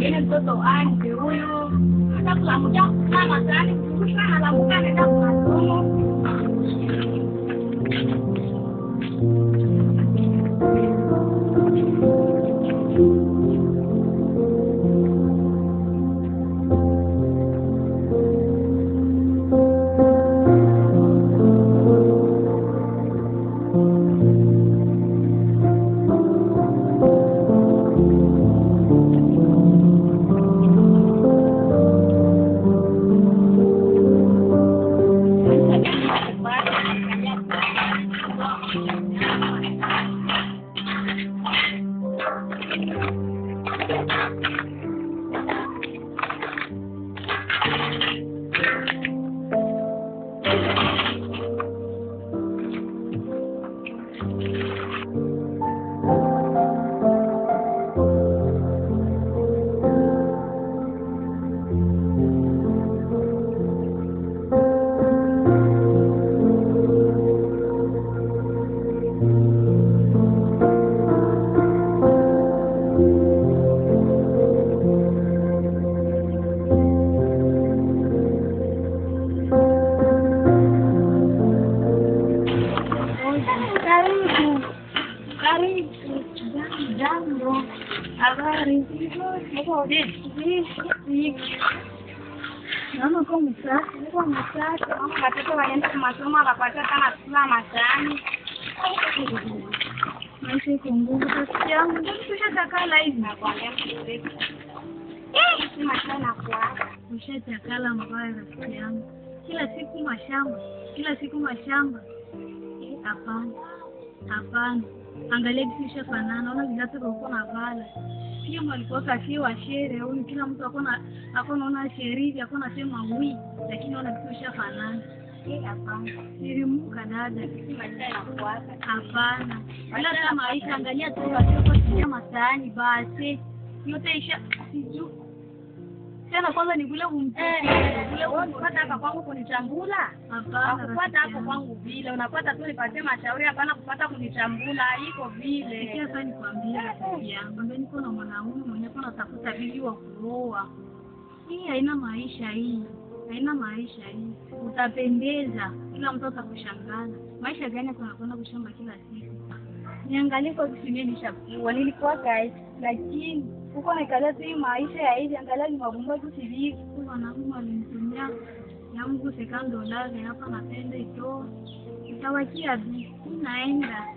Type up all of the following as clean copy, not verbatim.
mwingine mtoto anje huyo. Hata kulamuka kama gani kushana la mkane na masomo. Mama kwa msasa, watoto waende kwa masomo wakapata kama kula masani. Maisha iko ngumu sasa yangu. Tushatakala hivi na kuangalia kidogo. Sima sana kwa. Tushatakala mbaya rafiki yangu. Kila siku mashamba. Hapana. Angalia kisha fanana, naona viatu viko na vala. Pia mlikuwa kafiwa shere, huyu kila mtu akona sheria, akona sema wi, lakini naona kisha fanana. Hapana. Nilimuka dada, hapana. Wala kama maisha angalia tu kwa masaani basi. Yote isha siju. Tena kwanza ni kule kupata hapa kwangu kunichambula. Hapana. Kupata hapo kwangu vile unapata tu nipatie mashauri hapana kupata kunichambula iko vile. Sikia sasa nikwambie rafiki yangu, mimi niko na mwanaume mwenye kuna tafuta bibi wa kuoa. Hii haina maisha hii. Utapendeza kila mtu atakushangaza. Maisha gani tunakwenda kushamba kila siku? Niangalie kwa kisimia nishakuwa nilikuwa guys lakini uko naikalia tu maisha ya hivi angalia ni mabumba tu hivi wanaume walinitumia yangu $2 hapa napenda ito itawakia bi naenda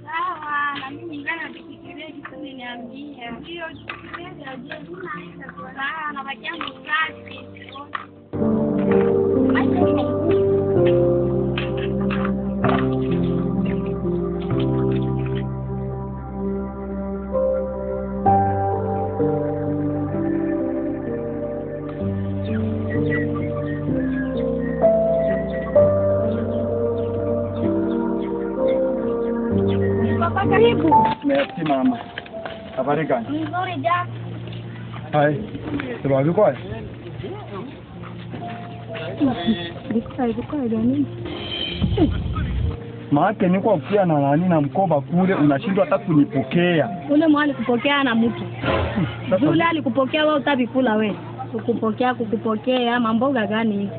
sawa na mimi ngana nikifikiria kitu niambia ndio kifikiria je naenda kwa raha na bakia mkati karibu. Merci mama. Habari gani? Nzuri ja. Hai. Sababu kwa? Diko gani? Maana niko ukia na nani na mkoba kule unashindwa hata kunipokea. Ule mwali kupokea na mtu. Yule alikupokea wewe utabikula wewe. Kukupokea mamboga gani?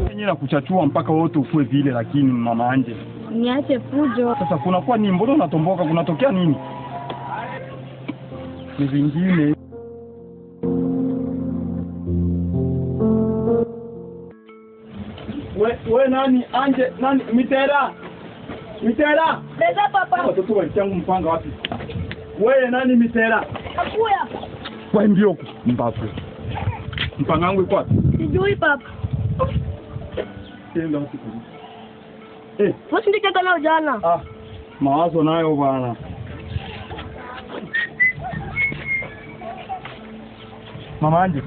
Yenyewe na kuchachua mpaka wote ufue vile lakini mama anje. Niache fujo. Sasa kunakuwa ni mbona unatomboka kunatokea nini? Ni vingine. We nani anje nani mitera? Beza papa. Watoto walichangu mpanga wapi? We nani mitera? Akuya. Kwa ndio mbapo. Mpanga wangu iko wapi? Sijui papa. Tenda wapi? Wasi ndike kama jana. Mawazo nayo bwana. Mama anje.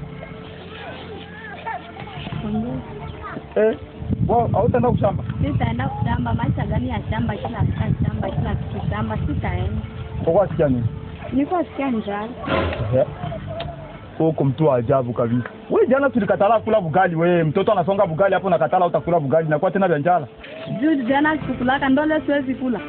Wao hautaenda kushamba? Sitaenda kushamba, maisha gani ya shamba kila kitu shamba sitaenda. Kwa sikia nini? Niko sikia njaa. Huko mtu ajabu kabisa. Wewe jana tulikatala kula bugali wewe, mtoto anasonga bugali hapo na katala utakula bugali na kwa tena vya njala. Juu jana sikulaka ndole siwezi kula.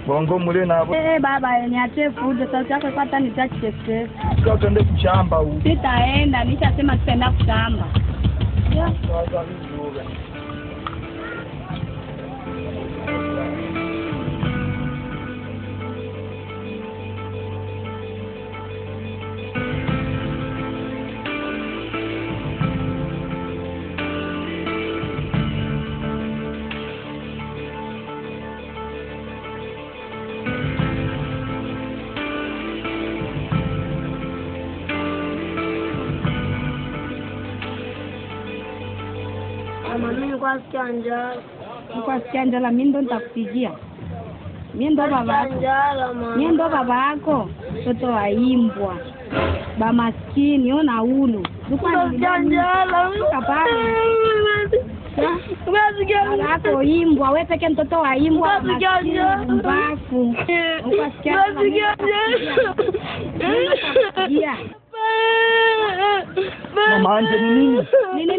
Bongo mule nabo. Baba niache fujo sasa yako pata nitache stress. Sio tuende kushamba huko. Sitaenda, nishasema sitaenda kushamba. Sasa vizuri. Mimi kwa sikia njala, mimi ndo nitakupigia. Mimi ndo baba yako. Mtoto wa imbwa. Ba maskini ona ulu. Hapo imbwa, wewe peke mtoto wa imbwa mbafu. Ukasikia. Mama anje ni nini? Nini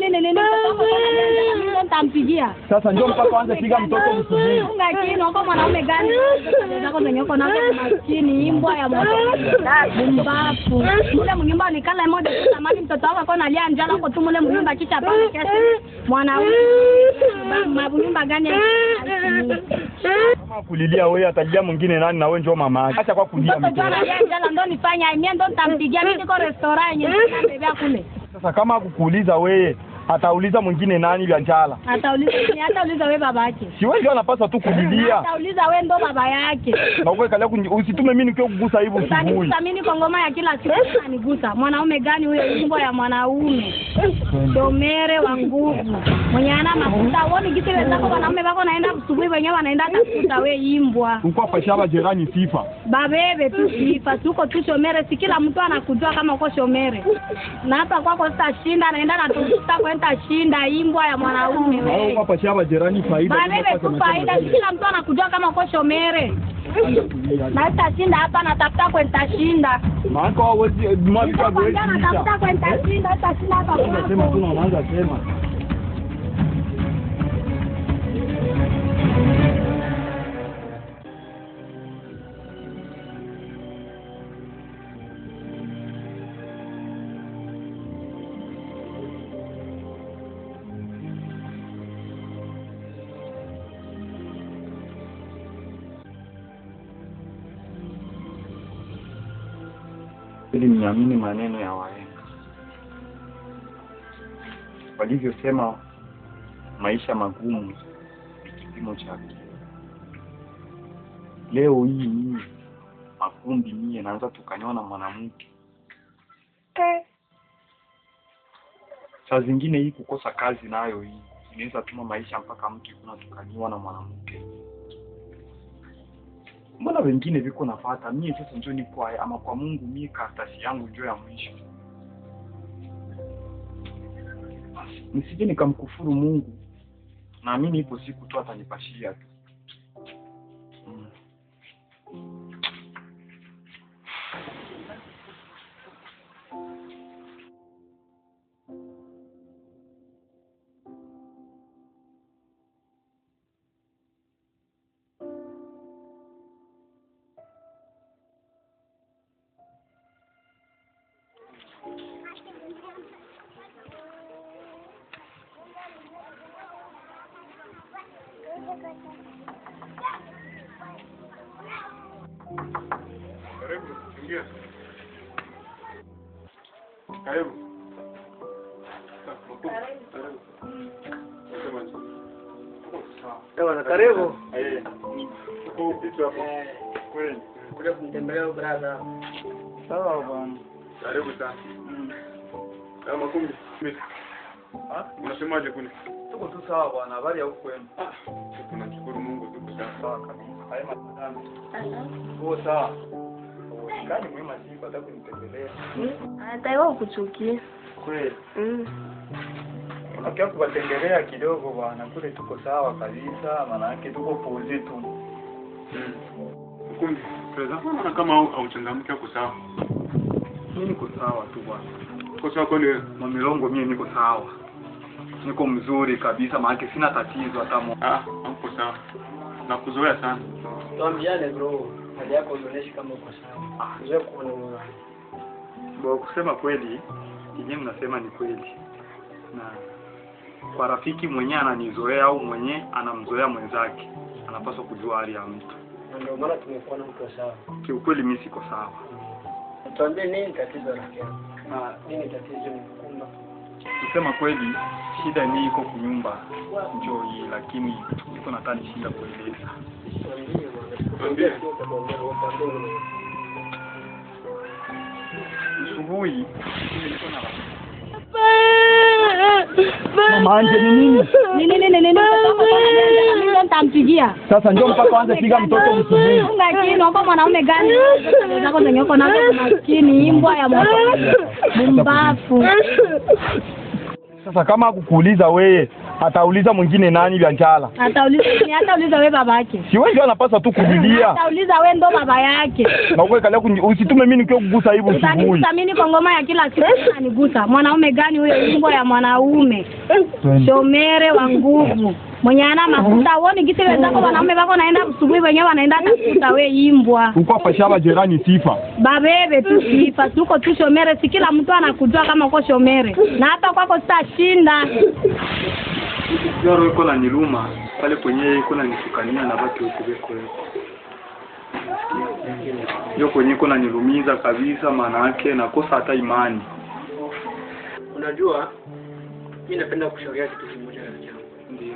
nitampigia. Sasa njoo mpaka anza piga mtoto msubiri. Unga kino kwa mwanaume gani? Zako zenye uko nazo maskini imbwa ya mtoto. Mbafu. Mule mnyumba nikala moja tu samaki mtoto wako analia njala huko tu mule mnyumba kisha pale kesho. Mwanaume mnyumba gani? Kama kulilia wewe atalia mwingine nani na wewe njoo mama. Acha kwa kulia mtoto. Mtoto analia njala ndo nifanya mimi ndo nitampigia mimi niko restaurant yenye nabebea kule. Sasa kama kukuuliza wewe atauliza mwingine nani vya njala? Atauliza wewe baba yake. Si wewe ndio anapaswa tu kulilia. Atauliza wewe ndo baba yake. Na wewe kalia usitume mimi nikio kugusa hivyo asubuhi. Sasa mimi kwa ngoma ya kila siku anigusa. Mwanaume gani huyo imbo ya mwanaume? Domere wa nguvu. Mwenye ana mafuta uone kitu wenzako wanaume wako naenda asubuhi wenyewe wanaenda tafuta wewe imbwa. Uko hapa shamba jirani sifa. Babebe tu sifa tuko tu shomere si kila mtu anakujua kama uko shomere. Na hapa kwako sitashinda naenda na tuta kwenda shinda imbwa ya mwanaume wewe. Uko hapa shamba jirani faida. Babebe tu faida kila mtu anakujua kama uko shomere. Na sitashinda hapa natafuta kwenda shinda. Maana wewe mwaka wewe. Natafuta kwenda shinda sitashinda hapa kwako. Unasema tu unaanza sema. Ili niamini maneno ya wahenga walivyosema, maisha magumu ni kipimo chake. Leo hii makundi mie naanza tukanywa na mwanamke. Saa zingine hii kukosa kazi nayo hii inaweza tuma maisha mpaka mtu kuna tukanywa na mwanamke. Mbona wengine viko nafuata mie sasa njoo ni kwa ama kwa Mungu mie karatasi yangu njoo ya mwisho. Nisije nikamkufuru Mungu. Naamini ipo siku tu atanipashia tu. Karibu, ingia. Karibu. Bwana karibu. Uko kitu hapo. Kweli. Kuja kumtembelea brother. Sawa bwana. Karibu sana. Kama kumbi. Unasemaje kuni? Tuko tu sawa bwana, habari ya huko wenu? Tunashukuru Mungu tuko Sawa kabisa. Haima sana. Tuko sawa. Kani mwema siku hata kunitembelea. Anataka kuchukia. Kweli. Unakia kuwatembelea kidogo bwana, kule tuko sawa kabisa, maana yake tuko pozi tu. Kumbi. Sasa kama auchangamke uko sawa. Mimi niko sawa tu bwana. Uko sawa kwani Mamilongo mimi niko sawa. Niko mzuri kabisa, maana sina tatizo hata moja. uko sawa. Nakuzoea sana. Tuambiane bro. Hali yako ionyeshe kama uko sawa. Uzoe kuona wewe. Bo, kusema kweli, kinyi mnasema ni kweli. Na kwa rafiki mwenye ananizoea au mwenye anamzoea mwenzake, anapaswa kujua hali ya mtu. Ndio maana tumekuwa na mtu sawa. Kiukweli mimi siko sawa. Tuambie nini tatizo rafiki yangu? Nini tatizo nikumba? Kusema kweli, shida ni iko kunyumba njoo hii, lakini iko nataka nishinda kueleza. Tuambie. Asubuhi nilikuwa na Mama anje ni nini? Nini mimi nitampigia. Sasa njoo mpaka anze piga mtoto msubuhi. Lakini naomba mwanaume gani? Zako zenye uko nazo maskini imbwa ya moto. Mbafu. Sasa kama akukuuliza wewe, atauliza mwingine nani vya njala? Atauliza wewe baba yake. Si wewe ndio anapaswa tu kujulia. Atauliza wewe ndo baba yake. Na wewe kale usitume mimi nikio kugusa hivyo usubuhi. Utanigusa mimi kwa ngoma ya kila siku unanigusa. Mwanaume gani huyo imbwa ya mwanaume? Shomere wa nguvu. Mwenye ana mafuta uone gisi wenzako wanaume wako naenda asubuhi wenyewe wanaenda tafuta wewe imbwa. Uko hapa shaba jirani sifa. Babebe tu sifa, tuko tu shomere, si kila mtu anakujua kama uko shomere. Na hapa kwako sitashinda. Yoro iko na niluma, pale kwenye iko na nisukania na baki ukubeko. Ndio kwenye iko na nilumiza kabisa, maana yake nakosa hata imani. Unajua mimi napenda kushauria kitu kimoja rafiki yangu. Ndio.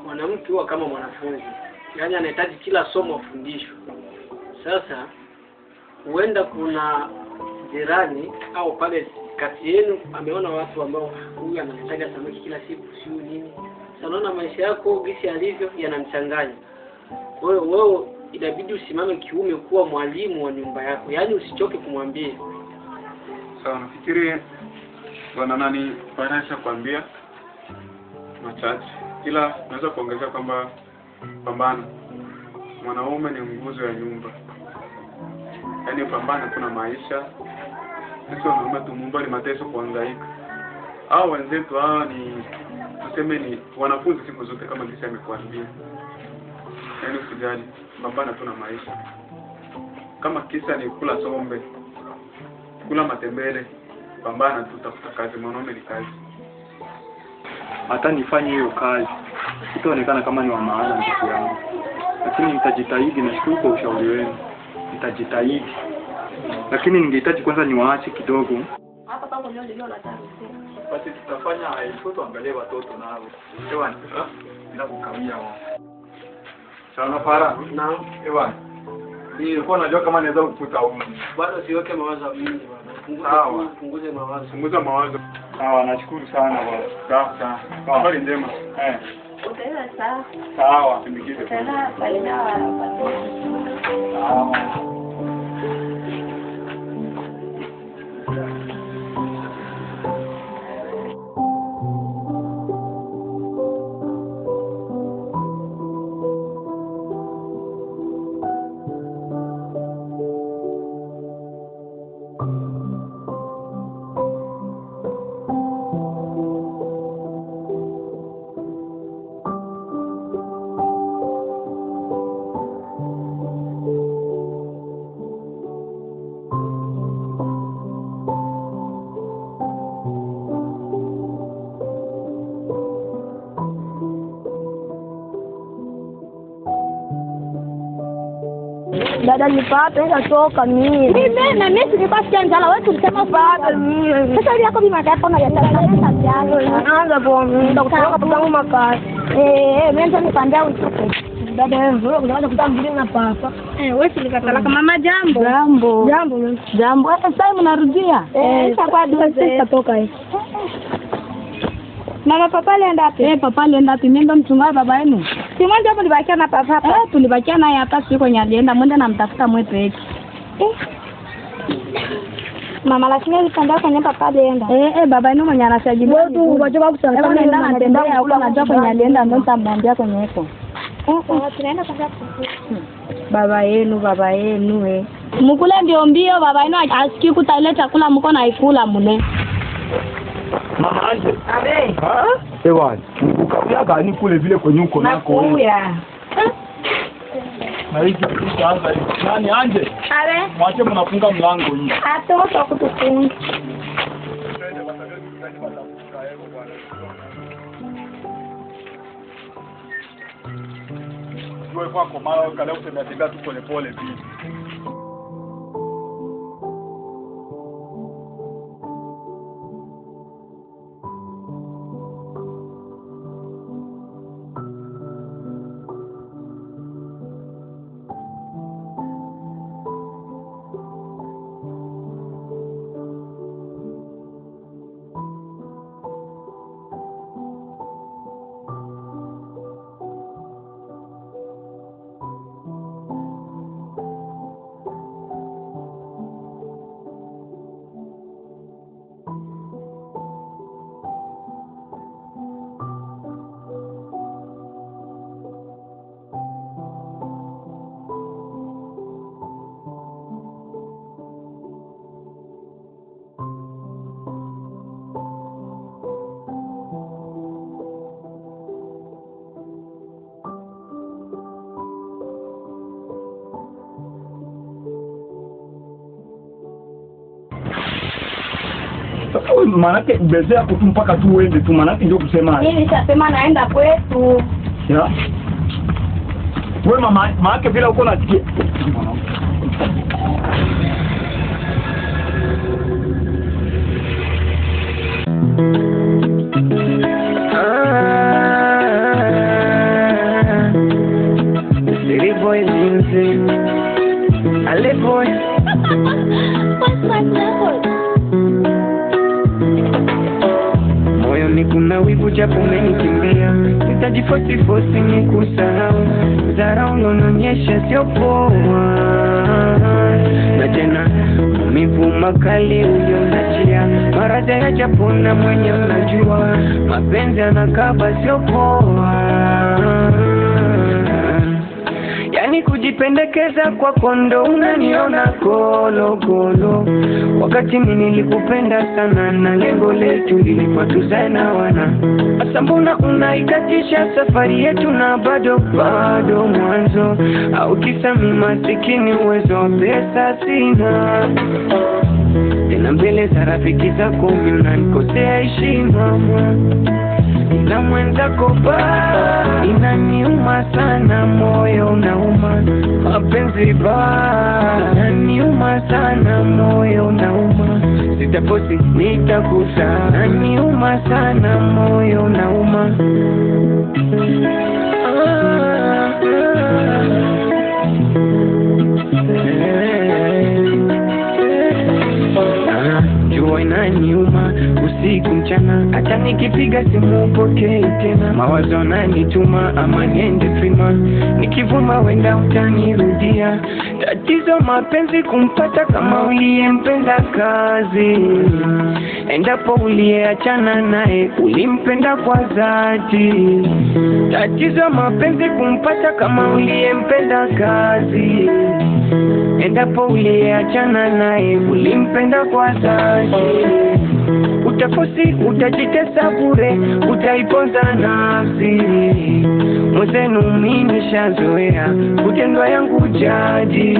Mwanamke huwa kama mwanafunzi. Yaani anahitaji kila somo afundishwe. Sasa huenda kuna jirani au pale kati yenu ameona watu ambao huyu anataka samaki kila siku sio nini. Sasa naona maisha yako gisi alivyo yanamchanganya. Kwa hiyo wewe inabidi usimame kiume kuwa mwalimu wa nyumba yako. Yaani usichoke kumwambia. Sawa, nafikiri bwana nani Farasha kwambia machache. Ila naweza kuongezea kwamba pambana. Mwanaume ni nguzo ya nyumba. Yaani pambana kuna maisha. Sisi wanaume tumumba ni mateso kuhangaika. Hao wenzetu hawa ni tuseme ni wanafunzi siku zote kama kisa amekuambia. Yaani usijali, pambana tuna maisha. Kama kisa ni kula sombe, kula matembele, pambana tu tafuta kazi, mwanaume ni kazi. Hata nifanye hiyo kazi, itaonekana kama ni wa maana ndugu yangu. Lakini nitajitahidi, nashukuru kwa ushauri wenu. Nitajitahidi. Lakini ningehitaji kwanza niwaache kidogo. Hapa kama leo la tano. Basi tutafanya hivyo, tuangalie watoto nao. Ewan, bila kukawia wao. Sawa Fara? Na Ewan. Nilikuwa najua kama naweza kukuta huko. bado siweke mawazo mingi bwana. Sawa. Punguze mawazo. Punguza mawazo. Sawa, nashukuru sana bwana. Sawa. Habari njema. Utaenda sawa. Sawa. Sindikize. Tena baina ya watoto. Sawa. Dada nipate nikatoka mimi. Na mimi nilikuwa sikia njala, wewe tulisema Pata mimi. sasa ile yako bima yako na yenda yangu. Naanza kuomba kutoka kwa makazi. Mimi ndio nipandia usiku. Dada wewe unaanza kutambili na papa. Wewe tulikatala kama mama jambo. Jambo. Hata sasa mnarudia. Sasa kwa duze toka hivi. Mama papa alienda wapi? Papa alienda wapi? Mimi ndo mchungaji baba yenu. Si mwanzo hapo tulibakia na papa hapa. Tulibakia naye hapa siku kwenye alienda mwende namtafuta mwepe yake. Mama lakini alipanda kwenye papa alienda. Baba yenu mwenye anasajili. Wewe tu unajua kusema kama nenda anatembea huko anajua kwenye alienda ndio nitamwambia kwenye hapo. tunaenda kwanza. Baba yenu mkule ndio mbio baba yenu asikii kutaile chakula mko na ikula mune. Mama anje. Abe. Ewan, ukakula gani kule vile kwenye uko nako? Nakuya. Na hiki kitaanza hivi. Nani anje? Ale. Mwache mnafunga mlango hii. Atoka kutufunga. Wewe kwako mara kale utembea tu pole pole hivi. Manake bezea kutu mpaka tu uende tu, manake ndio kusema. Mimi nitasema naenda kwetu. Ya. Wewe mama, maana vile uko nasikia. City boy music. Ale boy. What's my level? Moyoni kuna wivu japo umenikimbia, nitajifosi nikusahau, dharau unaonyesha sio poa, na tena maumivu makali ulionachia, maradhi hayajapona mwenye unajua, mapenzi yanakaba sio poa. Yani kujipendekeza kwa kondo unaniona kolo kolo, wakati mimi nilikupenda sana na lengo letu lilikuwa tuzae na wana. Asa mbona unaikatisha safari yetu na bado mwanzo, au kisa mimi masikini uwezo wa pesa sina, tena mbele za rafiki zako mimi unanikosea heshima, na mwenzako ba inaniuma sana, moyo unauma, mapenzi ba inaniuma sana, moyo unauma, sitaposi nitakusa, inaniuma sana, moyo unauma. Jua inaniuma usiku mchana, hata nikipiga simu upokei tena, mawazo yananituma ama niende frima, nikivuma wenda utanirudia. Tatizo mapenzi kumpata kama uliyempenda kazi, endapo uliyeachana naye ulimpenda kwa dhati. Tatizo mapenzi kumpata kama uliyempenda kazi, endapo uliyeachana naye ulimpenda kwa dhati. Utafosi, utajitesa bure, utaiponza nafsi. Mwenzenu mimi nishazoea kutendwa yangu jadi.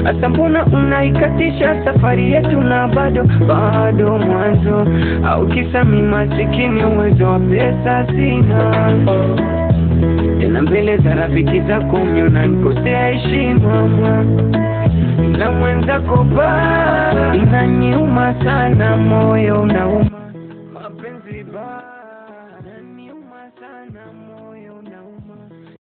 Asa mbona unaikatisha safari yetu na bado mwanzo, au kisa mimi masikini uwezo wa pesa sina, tena mbele za rafiki zako mimi unanikosea heshima, na mwenzako ba inaniuma sana, moyo unauma, mapenzi ba inaniuma sana, moyo unauma.